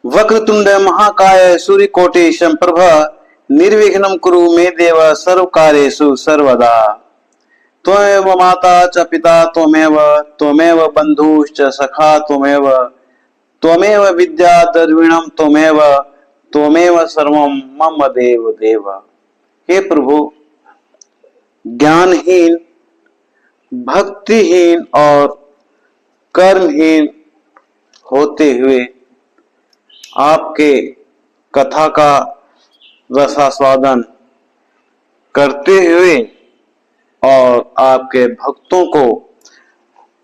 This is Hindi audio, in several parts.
वक्रतुंड महाकाय सूर्यकोटि संप्रभ निर्विघ्नं कुरु मे देव सर्वकार्येषु सर्वदा। त्वमेव माता च पिता त्वमेव बन्धुश्च सखा त्वमेव विद्या द्रविणं त्वमेव सर्वं मम देव देव। हे प्रभु, ज्ञानहीन, भक्तिहीन और कर्महीन होते हुए आपके कथा का रसास्वादन करते हुए और आपके भक्तों को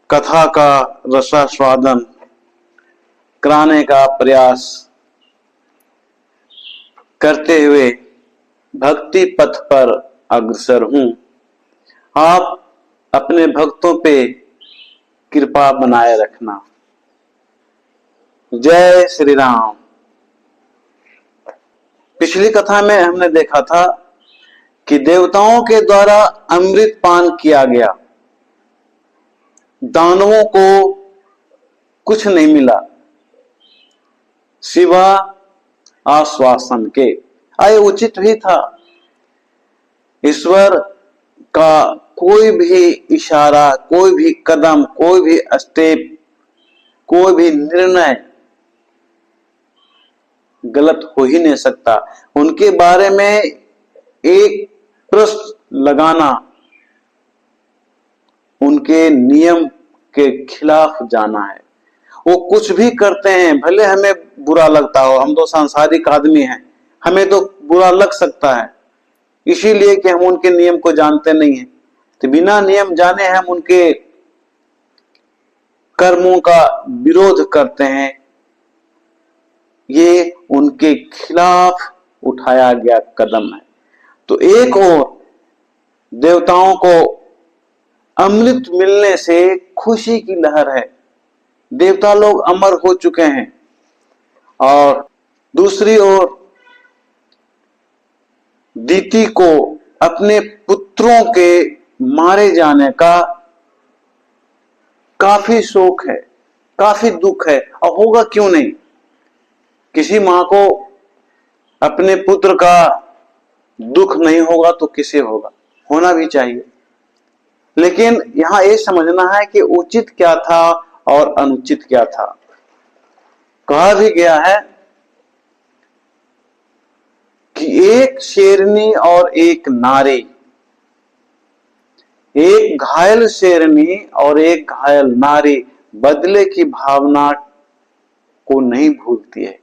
कथा का रसास्वादन कराने का प्रयास करते हुए भक्ति पथ पर अग्रसर हूं। आप अपने भक्तों पे कृपा बनाए रखना। जय श्री राम। पिछली कथा में हमने देखा था कि देवताओं के द्वारा अमृत पान किया गया, दानवों को कुछ नहीं मिला सिवा आश्वासन के। आय उचित भी था। ईश्वर का कोई भी इशारा, कोई भी कदम, कोई भी स्टेप, कोई भी निर्णय गलत हो ही नहीं सकता। उनके बारे में एक प्रश्न लगाना उनके नियम के खिलाफ जाना है। वो कुछ भी करते हैं, भले हमें बुरा लगता हो, हम तो सांसारिक आदमी हैं, हमें तो बुरा लग सकता है, इसीलिए कि हम उनके नियम को जानते नहीं हैं। तो बिना नियम जाने हम उनके कर्मों का विरोध करते हैं। ये उनके खिलाफ उठाया गया कदम है। तो एक और देवताओं को अमृत मिलने से खुशी की लहर है, देवता लोग अमर हो चुके हैं, और दूसरी ओर दीति को अपने पुत्रों के मारे जाने का काफी शोक है, काफी दुख है। और होगा क्यों नहीं, किसी मां को अपने पुत्र का दुख नहीं होगा तो किसे होगा, होना भी चाहिए। लेकिन यहां यह समझना है कि उचित क्या था और अनुचित क्या था। कहा भी गया है कि एक शेरनी और एक नारी, एक घायल शेरनी और एक घायल नारी बदले की भावना को नहीं भूलती है।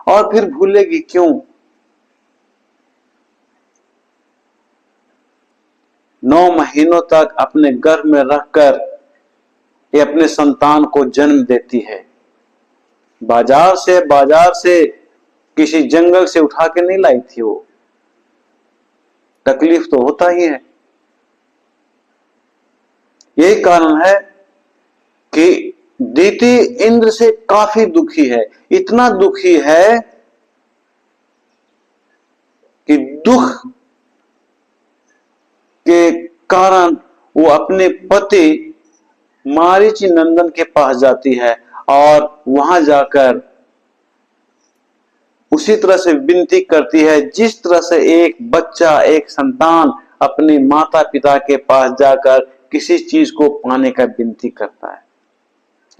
और फिर भूलेगी क्यों? 9 महीनों तक अपने गर्भ में रखकर ये अपने संतान को जन्म देती है। बाजार से किसी जंगल से उठा के नहीं लाई थी वो। तकलीफ तो होता ही है। यही कारण है कि दीति इंद्र से काफी दुखी है। इतना दुखी है कि दुख के कारण वो अपने पति मारीच नंदन के पास जाती है और वहां जाकर उसी तरह से विनती करती है जिस तरह से एक बच्चा, एक संतान अपने माता पिता के पास जाकर किसी चीज को पाने का विनती करता है।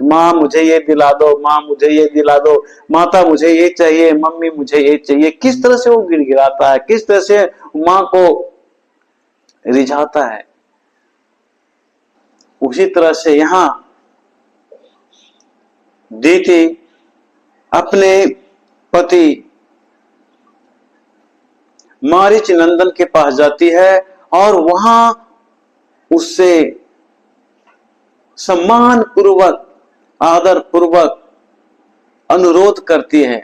माँ मुझे ये दिला दो, माँ मुझे ये दिला दो, माता मुझे ये चाहिए, मम्मी मुझे ये चाहिए। किस तरह से वो गिड़गिड़ाता है, किस तरह से माँ को रिझाता है। उसी तरह से यहां दीति अपने पति मारीच नंदन के पास जाती है और वहां उससे सम्मान पूर्वक, आदर पूर्वक अनुरोध करती है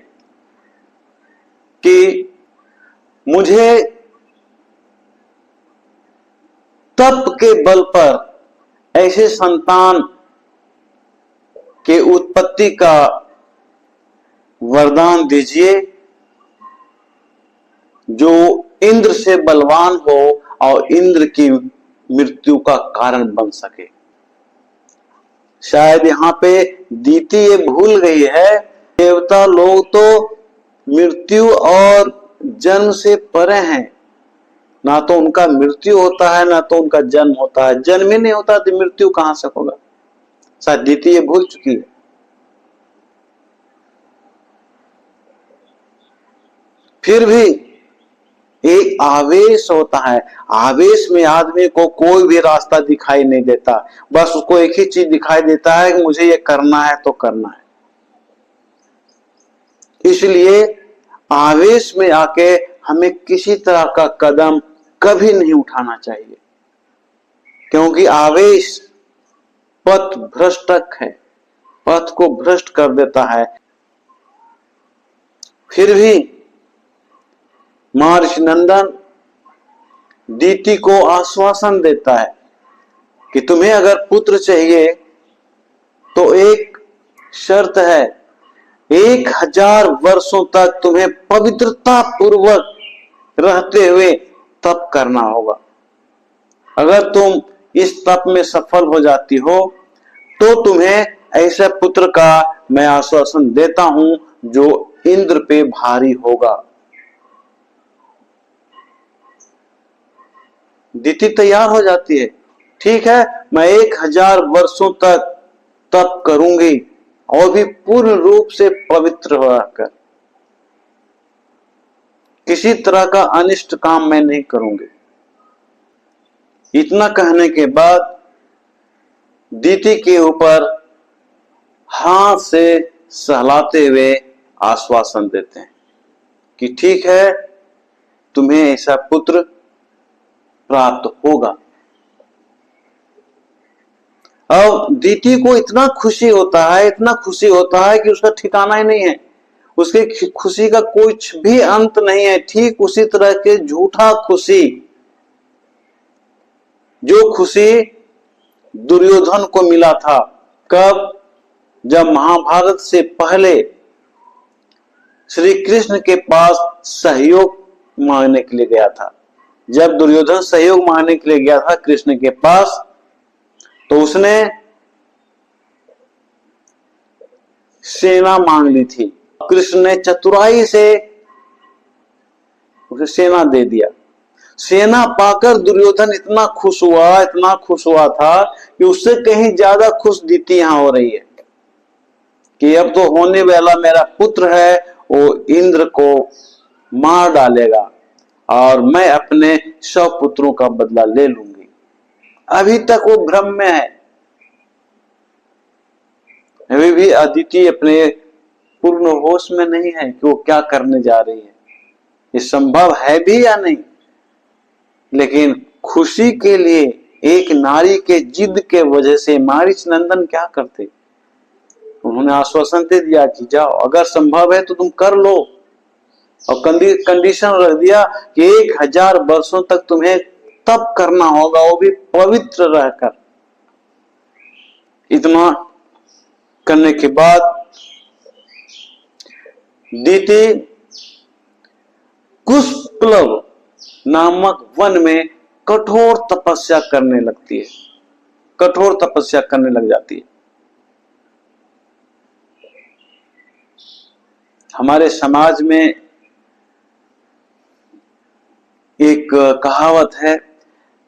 कि मुझे तप के बल पर ऐसे संतान के उत्पत्ति का वरदान दीजिए जो इंद्र से बलवान हो और इंद्र की मृत्यु का कारण बन सके। शायद यहां पे दीति ये भूल गई है देवता लोग तो मृत्यु और जन्म से परे हैं, ना तो उनका मृत्यु होता है ना तो उनका जन्म होता है। जन्म ही नहीं होता तो मृत्यु कहां से होगा? शायद दीति ये भूल चुकी है। फिर भी एक आवेश होता है, आवेश में आदमी को कोई भी रास्ता दिखाई नहीं देता, बस उसको एक ही चीज दिखाई देता है कि मुझे ये करना है तो करना है। इसलिए आवेश में आके हमें किसी तरह का कदम कभी नहीं उठाना चाहिए, क्योंकि आवेश पथ भ्रष्टक है, पथ को भ्रष्ट कर देता है। फिर भी महर्षि नंदन दीति को आश्वासन देता है कि तुम्हें अगर पुत्र चाहिए तो एक शर्त है, 1000 वर्षों तक तुम्हें पवित्रता पूर्वक रहते हुए तप करना होगा। अगर तुम इस तप में सफल हो जाती हो तो तुम्हें ऐसे पुत्र का मैं आश्वासन देता हूं जो इंद्र पे भारी होगा। दीति तैयार हो जाती है, ठीक है मैं 1000 वर्षों तक तप करूंगी और भी पूर्ण रूप से पवित्र होकर, किसी तरह का अनिष्ट काम मैं नहीं करूंगी। इतना कहने के बाद दीति के ऊपर हाथ से सहलाते हुए आश्वासन देते हैं कि ठीक है तुम्हें ऐसा पुत्र प्राप्त होगा। अब दीति को इतना खुशी होता है, इतना खुशी होता है कि उसका ठिकाना ही नहीं है, उसकी खुशी का कुछ भी अंत नहीं है। ठीक उसी तरह के झूठा खुशी, जो खुशी दुर्योधन को मिला था, कब? जब महाभारत से पहले श्री कृष्ण के पास सहयोग मांगने के लिए गया था। जब दुर्योधन सहयोग मांगने के लिए गया था कृष्ण के पास, तो उसने सेना मांग ली थी। कृष्ण ने चतुराई से उसे सेना दे दिया। सेना पाकर दुर्योधन इतना खुश हुआ, इतना खुश हुआ था कि उससे कहीं ज्यादा खुश दीति यहां हो रही है कि अब तो होने वाला मेरा पुत्र है वो इंद्र को मार डालेगा और मैं अपने 100 पुत्रों का बदला ले लूंगी। अभी तक वो भ्रम में है, अभी भी अदिति अपने पूर्ण होश में नहीं है कि वो क्या करने जा रही है, ये संभव है भी या नहीं। लेकिन खुशी के लिए एक नारी के जिद के वजह से महर्षि नंदन क्या करते, उन्होंने आश्वासन दे दिया कि जाओ अगर संभव है तो तुम कर लो, और कंडीशन रख दिया कि 1000 वर्षों तक तुम्हें तप करना होगा, वो भी पवित्र रहकर। इतना करने के बाद दीति कुशप्लव नामक वन में कठोर तपस्या करने लगती है, कठोर तपस्या करने लग जाती है। हमारे समाज में एक कहावत है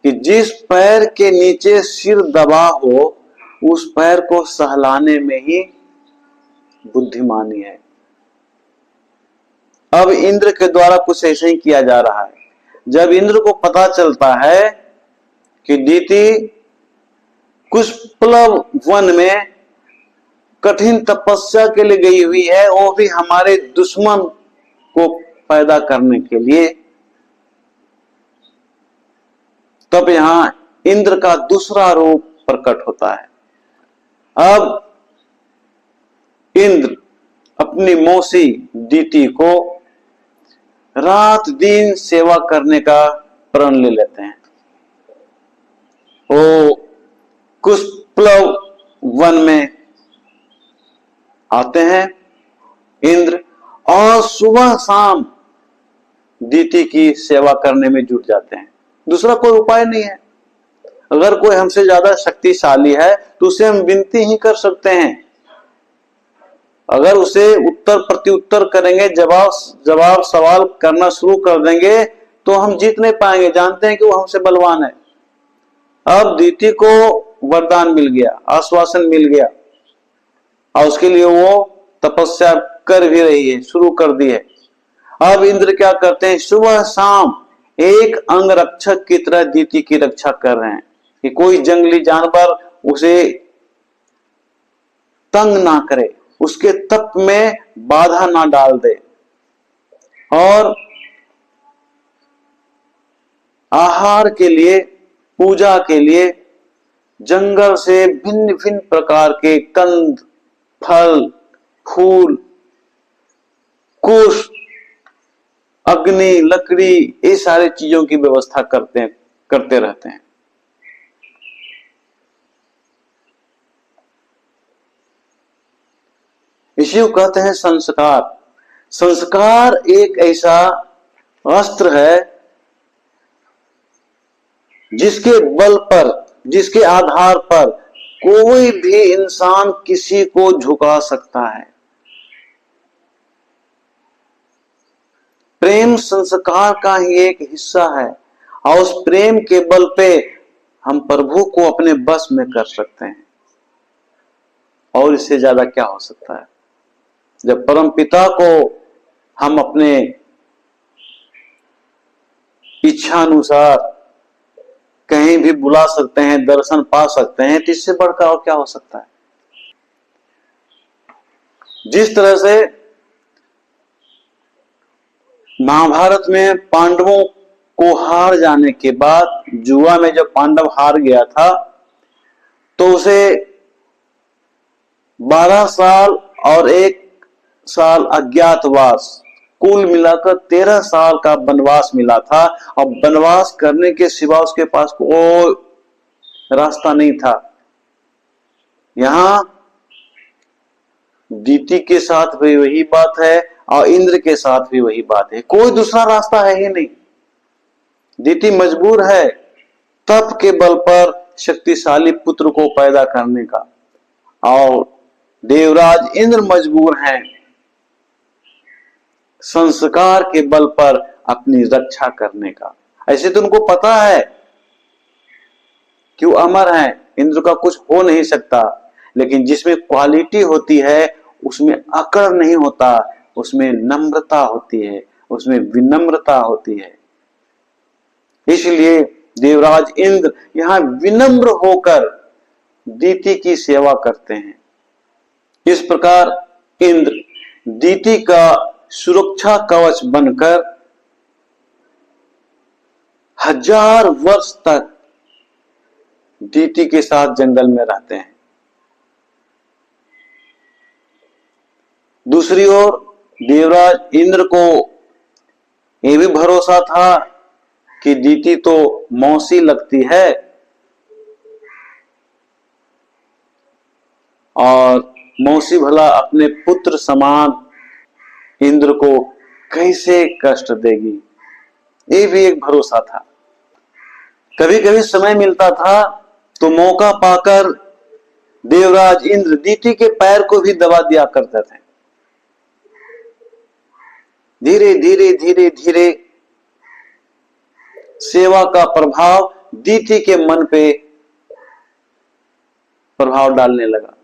कि जिस पैर के नीचे सिर दबा हो उस पैर को सहलाने में ही बुद्धिमानी है। अब इंद्र के द्वारा कुछ ऐसे ही किया जा रहा है। जब इंद्र को पता चलता है कि दीति कुशप्लव वन में कठिन तपस्या के लिए गई हुई है, वो भी हमारे दुश्मन को पैदा करने के लिए, तब यहां इंद्र का दूसरा रूप प्रकट होता है। अब इंद्र अपनी मौसी दीति को रात दिन सेवा करने का प्रण ले लेते हैं। वो कुशप्लव वन में आते हैं इंद्र और सुबह शाम दीति की सेवा करने में जुट जाते हैं। दूसरा कोई उपाय नहीं है। अगर कोई हमसे ज्यादा शक्तिशाली है तो उसे हम विनती ही कर सकते हैं अगर उसे उत्तर प्रत्युत्तर करेंगे, जवाब जवाब सवाल करना शुरू कर देंगे तो हम जीत नहीं पाएंगे। जानते हैं कि वो हमसे बलवान है। अब दीति को वरदान मिल गया, आश्वासन मिल गया, और उसके लिए वो तपस्या कर भी रही है, शुरू कर दी है। अब इंद्र क्या करते हैं, सुबह शाम एक अंगरक्षक की तरह दीति की रक्षा कर रहे हैं कि कोई जंगली जानवर उसे तंग ना करे, उसके तप में बाधा ना डाल दे। और आहार के लिए, पूजा के लिए जंगल से भिन्न भिन्न प्रकार के कंद, फल, फूल, कुश, अग्नि, लकड़ी, ये सारी चीजों की व्यवस्था करते रहते हैं। इसी को कहते हैं संस्कार। संस्कार एक ऐसा अस्त्र है जिसके बल पर, जिसके आधार पर कोई भी इंसान किसी को झुका सकता है। प्रेम संस्कार का ही एक हिस्सा है, और उस प्रेम के बल पे हम प्रभु को अपने बस में कर सकते हैं। और इससे ज्यादा क्या हो सकता है। जब परम पिता को हम अपने इच्छा अनुसार कहीं भी बुला सकते हैं, दर्शन पा सकते हैं, तो इससे बढ़कर और क्या हो सकता है। जिस तरह से महाभारत में पांडवों को हार जाने के बाद, जुआ में जब पांडव हार गया था, तो उसे 12 साल और 1 साल अज्ञातवास, कुल मिलाकर 13 साल का वनवास मिला था। और वनवास करने के सिवा उसके पास कोई रास्ता नहीं था। यहां दीति के साथ भी वही बात है और इंद्र के साथ भी वही बात है। कोई दूसरा रास्ता है ही नहीं। दीति मजबूर है तप के बल पर शक्तिशाली पुत्र को पैदा करने का, और देवराज इंद्र मजबूर हैं संस्कार के बल पर अपनी रक्षा करने का। ऐसे तो उनको पता है कि वो अमर है, इंद्र का कुछ हो नहीं सकता, लेकिन जिसमें क्वालिटी होती है उसमें अकड़ नहीं होता, उसमें नम्रता होती है, उसमें विनम्रता होती है। इसलिए देवराज इंद्र यहां विनम्र होकर दीति की सेवा करते हैं। इस प्रकार इंद्र दीति का सुरक्षा कवच बनकर 1000 वर्ष तक दीति के साथ जंगल में रहते हैं। दूसरी ओर देवराज इंद्र को यह भी भरोसा था कि दीति तो मौसी लगती है और मौसी भला अपने पुत्र समान इंद्र को कैसे कष्ट देगी, ये भी एक भरोसा था। कभी कभी समय मिलता था तो मौका पाकर देवराज इंद्र दीति के पैर को भी दबा दिया करते थे। धीरे धीरे धीरे धीरे सेवा का प्रभाव दीति के मन पे प्रभाव डालने लगा।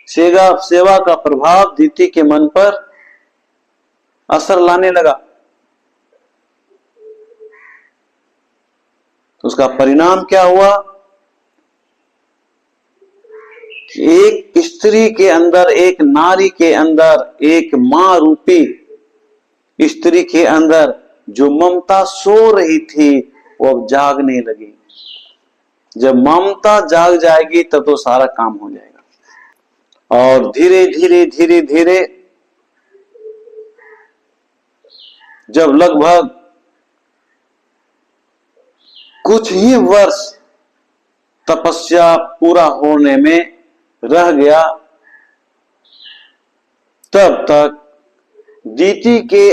सेवा का प्रभाव दीति के मन पर असर लाने लगा। उसका परिणाम क्या हुआ कि एक स्त्री के अंदर, एक नारी के अंदर, एक मां रूपी स्त्री के अंदर जो ममता सो रही थी वो अब जागने लगी। जब ममता जाग जाएगी तब तो सारा काम हो जाएगा। और धीरे धीरे धीरे धीरे जब लगभग कुछ ही वर्ष तपस्या पूरा होने में रह गया, तब तक दीति के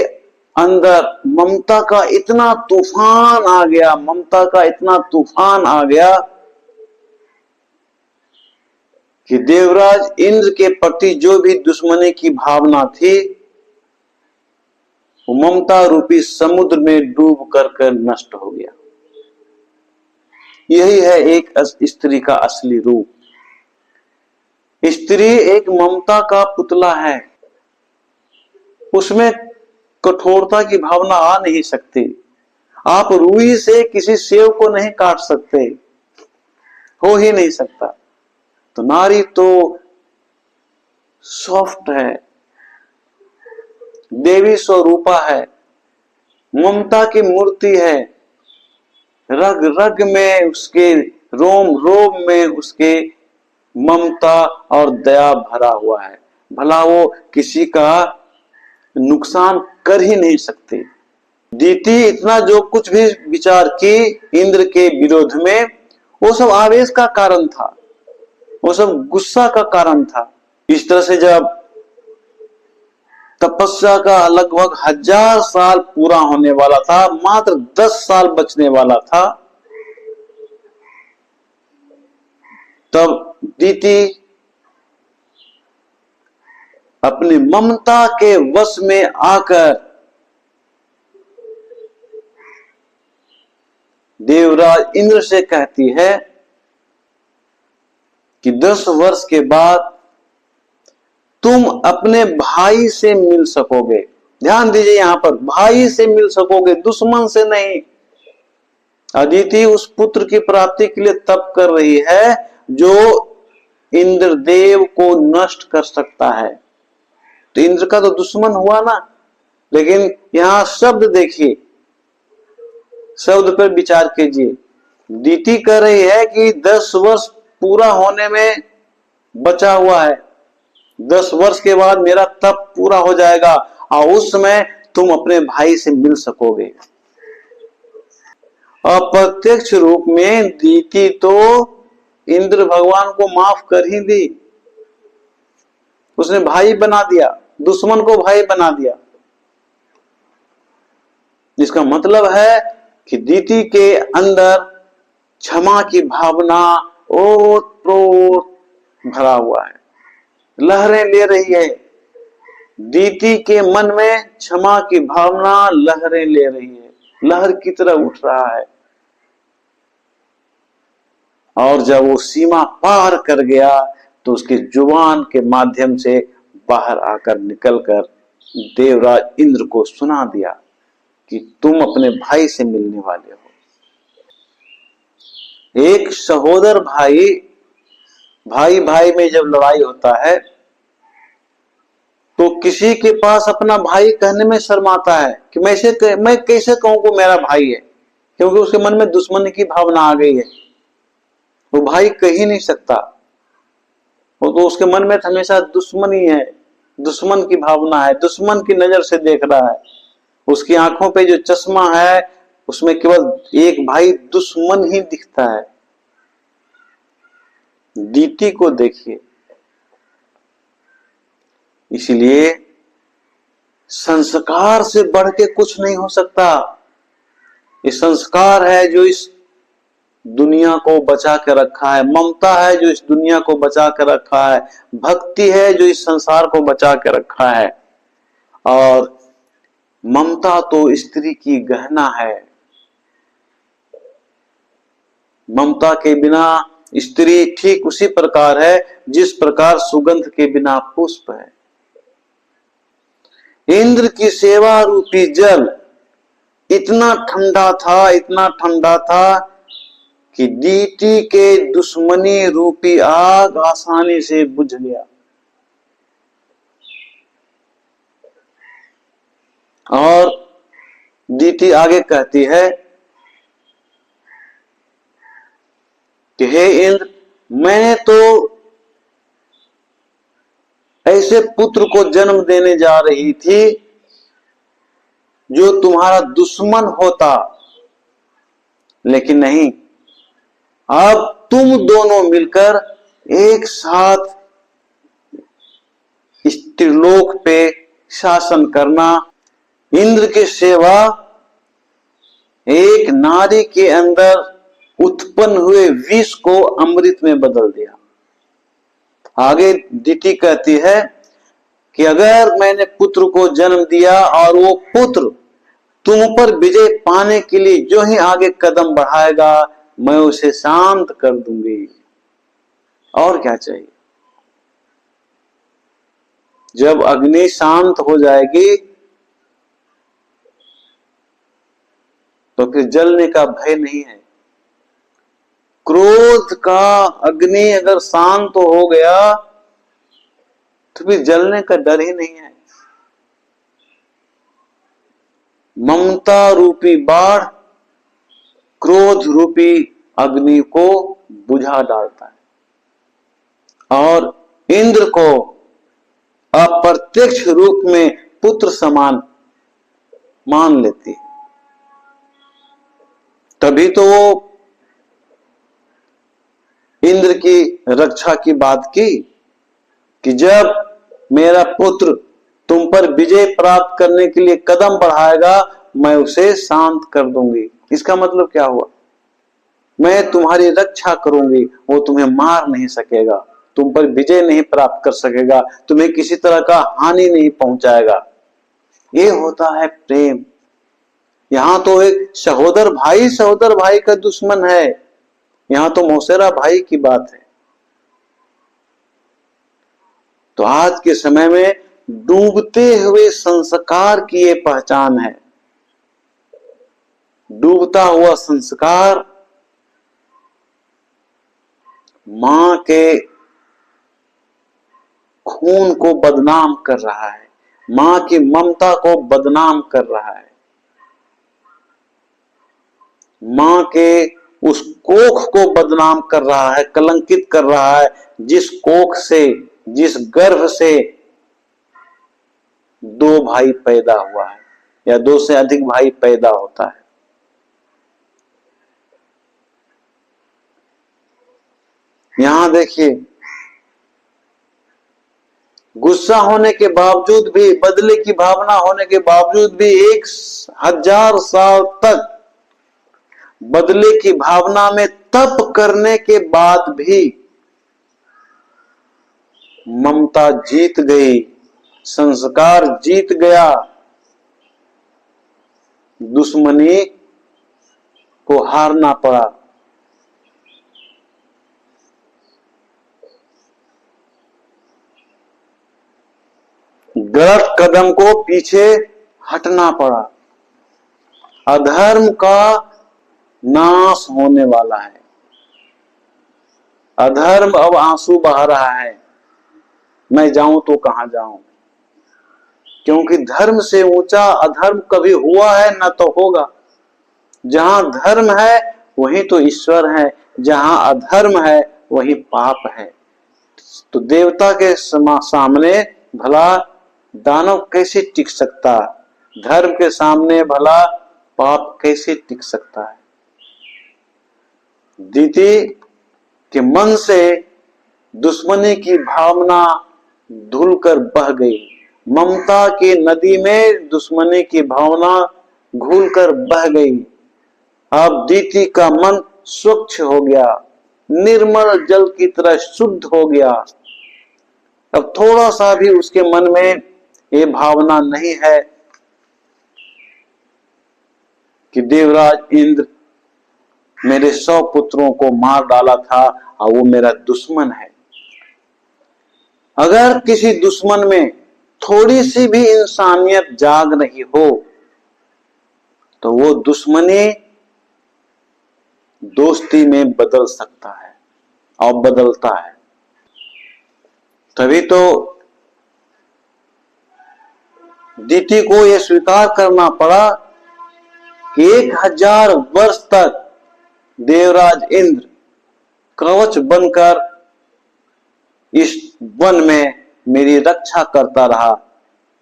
अंदर ममता का इतना तूफान आ गया, ममता का इतना तूफान आ गया कि देवराज इंद्र के प्रति जो भी दुश्मनी की भावना थी वो ममता रूपी समुद्र में डूब कर नष्ट हो गया। यही है एक स्त्री का असली रूप। स्त्री एक ममता का पुतला है, उसमें कठोरता की भावना आ नहीं सकती। आप रुई से किसी सेव को नहीं काट सकते, हो ही नहीं सकता। तो नारी तो सॉफ्ट है, देवी स्वरूपा है, ममता की मूर्ति है। रग रग में उसके, रोम रोम में उसके ममता और दया भरा हुआ है। भला वो किसी का नुकसान कर ही नहीं सकती। दीति इतना जो कुछ भी विचार की इंद्र के विरोध में, वो सब आवेश का कारण था, वो सब गुस्सा का कारण था। इस तरह से जब तपस्या का लगभग 1000 साल पूरा होने वाला था, मात्र 10 साल बचने वाला था, तब दीति अपनी ममता के वश में आकर देवराज इंद्र से कहती है कि 10 वर्ष के बाद तुम अपने भाई से मिल सकोगे। ध्यान दीजिए, यहां पर भाई से मिल सकोगे, दुश्मन से नहीं। अदिति उस पुत्र की प्राप्ति के लिए तप कर रही है जो इंद्रदेव को नष्ट कर सकता है। तो इंद्र का तो दुश्मन हुआ ना, लेकिन यहां शब्द देखिए, शब्द पर विचार कीजिए। दीति कह रही है कि 10 वर्ष पूरा होने में बचा हुआ है, 10 वर्ष के बाद मेरा तप पूरा हो जाएगा और उस समय तुम अपने भाई से मिल सकोगे। अप्रत्यक्ष रूप में दीति तो इंद्र भगवान को माफ कर ही दी, उसने भाई बना दिया, दुश्मन को भाई बना दिया। जिसका मतलब है कि दीति के अंदर क्षमा की भावना ओत-प्रोत भरा हुआ है, लहरें ले रही है। दीति के मन में क्षमा की भावना लहरें ले रही है, लहर की तरह उठ रहा है। और जब वो सीमा पार कर गया तो उसके जुबान के माध्यम से बाहर आकर निकलकर देवराज इंद्र को सुना दिया कि तुम अपने भाई से मिलने वाले हो। एक सहोदर भाई भाई में जब लड़ाई होता है तो किसी के पास अपना भाई कहने में शर्माता है कि मैं कैसे कहूं कि मेरा भाई है, क्योंकि उसके मन में दुश्मनी की भावना आ गई है। वो भाई कह ही नहीं सकता, वो तो उसके मन में हमेशा दुश्मनी है, दुश्मन की भावना है, दुश्मन की नजर से देख रहा है। उसकी आंखों पे जो चश्मा है उसमें केवल एक भाई दुश्मन ही दिखता है। दीति को देखिए, इसलिए संस्कार से बढ़ के कुछ नहीं हो सकता। ये संस्कार है जो इस दुनिया को बचा के रखा है, ममता है जो इस दुनिया को बचा के रखा है, भक्ति है जो इस संसार को बचा के रखा है। और ममता तो स्त्री की गहना है। ममता के बिना स्त्री ठीक उसी प्रकार है जिस प्रकार सुगंध के बिना पुष्प है। इंद्र की सेवा रूपी जल इतना ठंडा था, इतना ठंडा था कि दीति के दुश्मनी रूपी आग आसानी से बुझ गया। और दीति आगे कहती है कि हे इंद्र, मैंने तो ऐसे पुत्र को जन्म देने जा रही थी जो तुम्हारा दुश्मन होता, लेकिन नहीं, अब तुम दोनों मिलकर एक साथ इस त्रिलोक पे शासन करना। इंद्र की सेवा एक नारी के अंदर उत्पन्न हुए विष को अमृत में बदल दिया। आगे दीति कहती है कि अगर मैंने पुत्र को जन्म दिया और वो पुत्र तुम पर विजय पाने के लिए जो ही आगे कदम बढ़ाएगा, मैं उसे शांत कर दूंगी। और क्या चाहिए? जब अग्नि शांत हो जाएगी तो फिर जलने का भय नहीं है। क्रोध का अग्नि अगर शांत हो गया तो फिर जलने का डर ही नहीं है। ममता रूपी बाढ़ क्रोध रूपी अग्नि को बुझा डालता है और इंद्र को अप्रत्यक्ष रूप में पुत्र समान मान लेती है। तभी तो वो इंद्र की रक्षा की बात की कि जब मेरा पुत्र तुम पर विजय प्राप्त करने के लिए कदम बढ़ाएगा, मैं उसे शांत कर दूंगी। इसका मतलब क्या हुआ? मैं तुम्हारी रक्षा करूंगी, वो तुम्हें मार नहीं सकेगा, तुम पर विजय नहीं प्राप्त कर सकेगा, तुम्हें किसी तरह का हानि नहीं पहुंचाएगा। ये होता है प्रेम। यहां तो एक सहोदर भाई का दुश्मन है, यहां तो मौसेरा भाई की बात है। तो आज के समय में डूबते हुए संस्कार की ये पहचान है। डूबता हुआ संस्कार मां के खून को बदनाम कर रहा है, मां की ममता को बदनाम कर रहा है, मां के उस कोख को बदनाम कर रहा है, कलंकित कर रहा है, जिस कोख से, जिस गर्भ से दो भाई पैदा हुआ है या दो से अधिक भाई पैदा होता है। यहां देखिए, गुस्सा होने के बावजूद भी, बदले की भावना होने के बावजूद भी, 1000 साल तक बदले की भावना में तप करने के बाद भी ममता जीत गई, संस्कार जीत गया, दुश्मनी को हारना पड़ा। गलत कदम को पीछे हटना पड़ा। अधर्म का नाश होने वाला है। अधर्म अब आंसू बहा रहा है, मैं जाऊं तो कहां जाऊं, क्योंकि धर्म से ऊंचा अधर्म कभी हुआ है न तो होगा। जहां धर्म है वहीं तो ईश्वर है, जहां अधर्म है वहीं पाप है। तो देवता के सामने भला दानव कैसे टिक सकता? धर्म के सामने भला पाप कैसे टिक सकता है? दीति के मन से दुश्मनी की भावना धुलकर बह गई। ममता की नदी में दुश्मनी की भावना घुलकर बह गई। अब दीति का मन स्वच्छ हो गया, निर्मल जल की तरह शुद्ध हो गया। अब थोड़ा सा भी उसके मन में ये भावना नहीं है कि देवराज इंद्र मेरे 100 पुत्रों को मार डाला था और वो मेरा दुश्मन है। अगर किसी दुश्मन में थोड़ी सी भी इंसानियत जाग रही हो तो वो दुश्मनी दोस्ती में बदल सकता है और बदलता है। तभी तो दीति को यह स्वीकार करना पड़ा कि 1000 वर्ष तक देवराज इंद्र कवच बनकर इस वन में मेरी रक्षा करता रहा,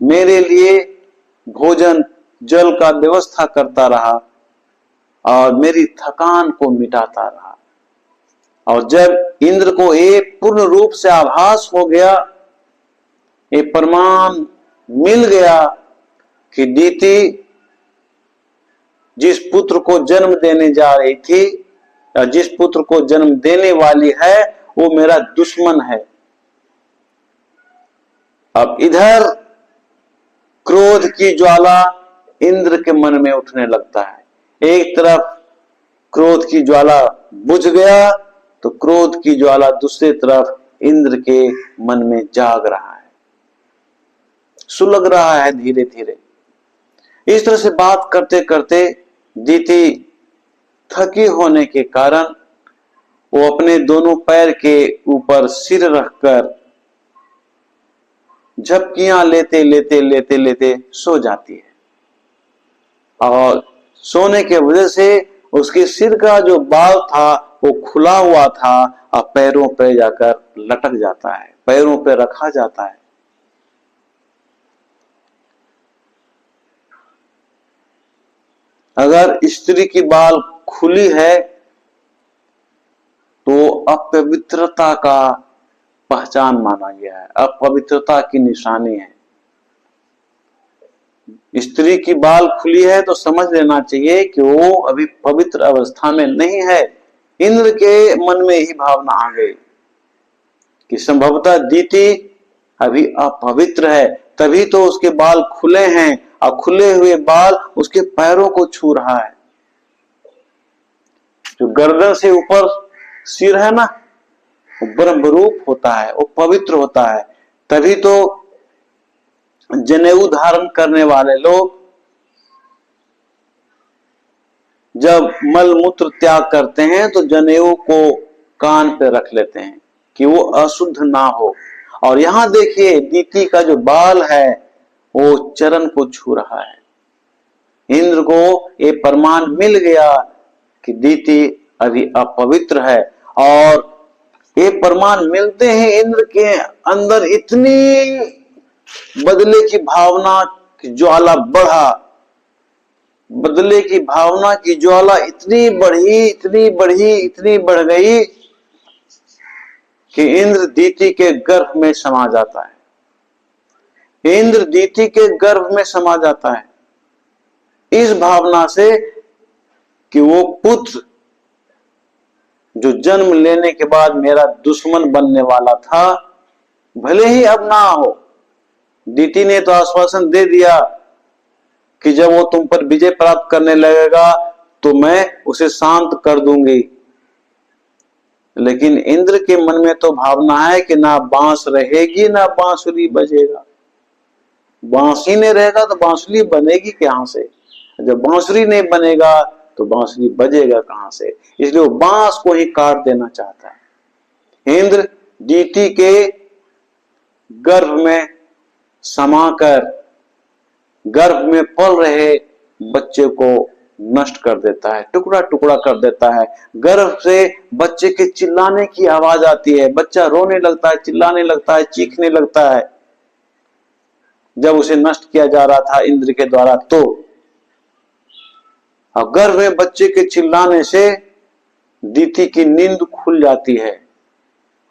मेरे लिए भोजन जल का व्यवस्था करता रहा और मेरी थकान को मिटाता रहा। और जब इंद्र को ये पूर्ण रूप से आभास हो गया, ये प्रमाण मिल गया कि दीति जिस पुत्र को जन्म देने जा रही थी या जिस पुत्र को जन्म देने वाली है वो मेरा दुश्मन है, अब इधर क्रोध की ज्वाला इंद्र के मन में उठने लगता है। एक तरफ क्रोध की ज्वाला बुझ गया तो क्रोध की ज्वाला दूसरी तरफ इंद्र के मन में जाग रहा है, सुलग रहा है धीरे धीरे। इस तरह से बात करते करते दीति थकी होने के कारण वो अपने दोनों पैर के ऊपर सिर रखकर झपकियां लेते लेते लेते लेते सो जाती है। और सोने के वजह से उसके सिर का जो बाल था वो खुला हुआ था और पैरों पे जाकर लटक जाता है, पैरों पे रखा जाता है। अगर स्त्री की बाल खुली है तो अपवित्रता का पहचान माना गया है, अपवित्रता की निशानी है। स्त्री की बाल खुली है तो समझ लेना चाहिए कि वो अभी पवित्र अवस्था में नहीं है। इंद्र के मन में ही भावना आ गई कि संभवतः दीति अभी अपवित्र है, तभी तो उसके बाल खुले हैं और खुले हुए बाल उसके पैरों को छू रहा है। जो गर्दन से ऊपर सिर है ना, वो ब्रह्मरूप होता है, वो पवित्र होता है। तभी तो जनेऊ धारण करने वाले लोग जब मल मूत्र त्याग करते हैं तो जनेऊ को कान पे रख लेते हैं कि वो अशुद्ध ना हो। और यहां देखिए दीति का जो बाल है वो चरण को छू रहा है। इंद्र को ये प्रमाण मिल गया कि दीति अभी अपवित्र है। और ये प्रमाण मिलते ही इंद्र के अंदर इतनी बदले की भावना की ज्वाला बढ़ा, बदले की भावना की ज्वाला इतनी बढ़ी, इतनी बढ़ी, इतनी बढ़ गई कि इंद्र दीति के गर्भ में समा जाता है। इंद्र दीति के गर्भ में समा जाता है इस भावना से कि वो पुत्र जो जन्म लेने के बाद मेरा दुश्मन बनने वाला था, भले ही अब ना हो। दीति ने तो आश्वासन दे दिया कि जब वो तुम पर विजय प्राप्त करने लगेगा तो मैं उसे शांत कर दूंगी। लेकिन इंद्र के मन में तो भावना है कि ना बांस रहेगी ना बांसुरी बजेगा। बांस ही नहीं रहेगा तो बांसुरी बनेगी कहां से? जब बांसुरी नहीं बनेगा तो बांसुरी बजेगा कहां से? इसलिए वो बांस को ही काट देना चाहता है। इंद्र दीति के गर्भ में समाकर गर्भ में पल रहे बच्चे को नष्ट कर देता है, टुकड़ा टुकड़ा कर देता है। गर्भ से बच्चे के चिल्लाने की आवाज आती है, बच्चा रोने लगता है, चिल्लाने लगता है, चीखने लगता है। जब उसे नष्ट किया जा रहा था इंद्र के द्वारा तो गर्भ में बच्चे के चिल्लाने से दीति की नींद खुल जाती है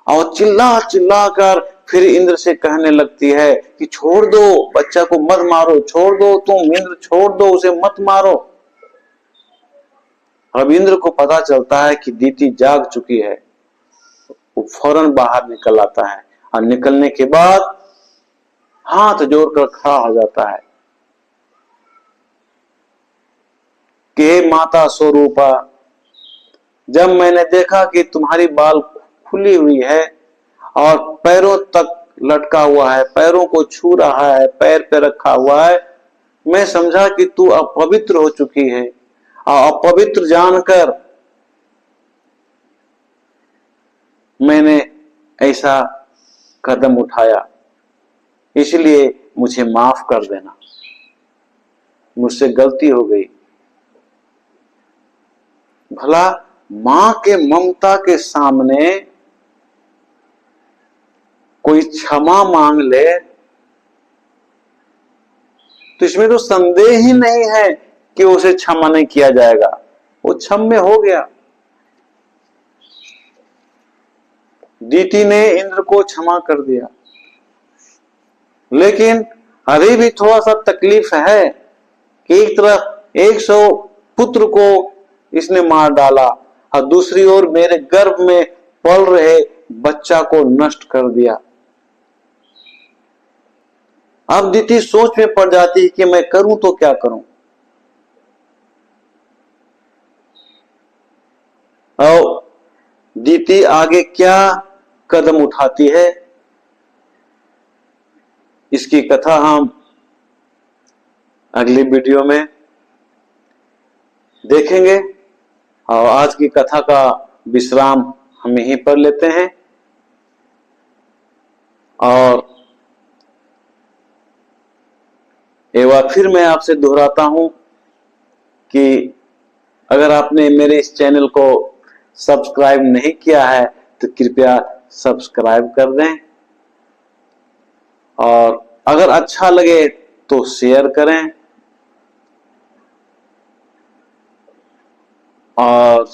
और चिल्ला चिल्ला कर फिर इंद्र से कहने लगती है कि छोड़ दो, बच्चा को मत मारो, छोड़ दो, तुम इंद्र छोड़ दो, उसे मत मारो। अब इंद्र को पता चलता है कि दीति जाग चुकी है। वो फौरन बाहर निकल आता है और निकलने के बाद हाथ जोड़कर खड़ा हो जाता है कि हे माता स्वरूपा, जब मैंने देखा कि तुम्हारी बाल खुली हुई है और पैरों तक लटका हुआ है, पैरों को छू रहा है, पैर पे रखा हुआ है, मैं समझा कि तू अपवित्र हो चुकी है। और अपवित्र जानकर मैंने ऐसा कदम उठाया, इसलिए मुझे माफ कर देना, मुझसे गलती हो गई। भला मां के ममता के सामने कोई क्षमा मांग ले तो इसमें तो संदेह ही नहीं है कि उसे क्षमा नहीं किया जाएगा। वो क्षम्य हो गया। दीति ने इंद्र को क्षमा कर दिया, लेकिन अभी भी थोड़ा सा तकलीफ है कि एक तरफ 100 पुत्र को इसने मार डाला और दूसरी ओर मेरे गर्भ में पल रहे बच्चा को नष्ट कर दिया। अब दीति सोच में पड़ जाती है कि मैं करूं तो क्या करूं। और दीति आगे क्या कदम उठाती है, इसकी कथा हम अगली वीडियो में देखेंगे। और आज की कथा का विश्राम हम यहीं पर लेते हैं। और एक बार फिर मैं आपसे दोहराता हूं कि अगर आपने मेरे इस चैनल को सब्सक्राइब नहीं किया है तो कृपया सब्सक्राइब कर दें, और अगर अच्छा लगे तो शेयर करें, और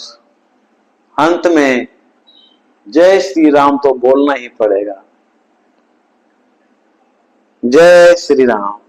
अंत में जय श्री राम तो बोलना ही पड़ेगा। जय श्री राम।